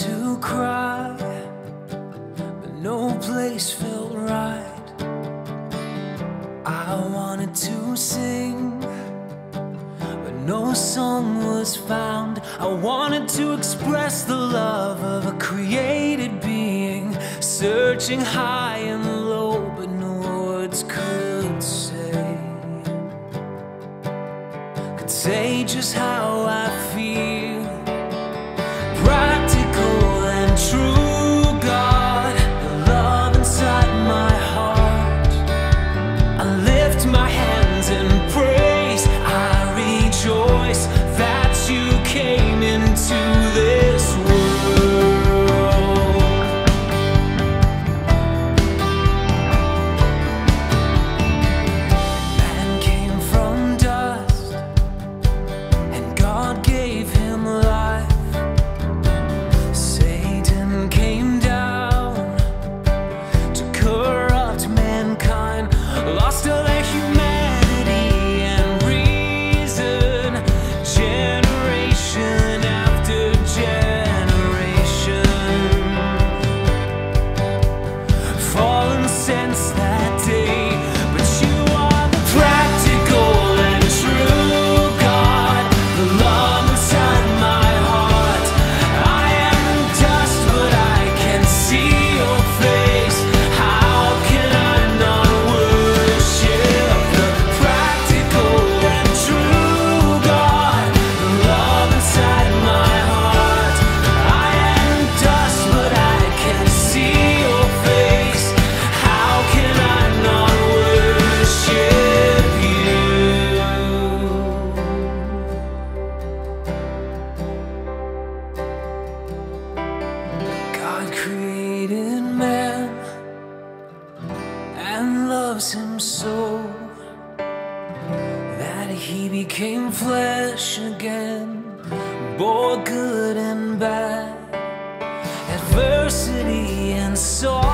to cry, but no place felt right. I wanted to sing, but no song was found. I wanted to express the love of a created being, searching high and low, but no words could say just how I feel. Practical and true, God, the love inside my heart. I lift my hands in praise. I rejoice that you came into this world. Man came from dust, and God gave him life. Satan came down to corrupt mankind, lost all their humanity and reason. Generation after generation, fallen since that day. But you are the practical and true God, the love inside my heart. I am dust, but I can see your face. How can I not worship the practical and true God, the love inside my heart? I am dust, but I can see your face. How can I not worship you? God created man and loves him so that he became flesh again, bore good and bad, adversity and sorrow.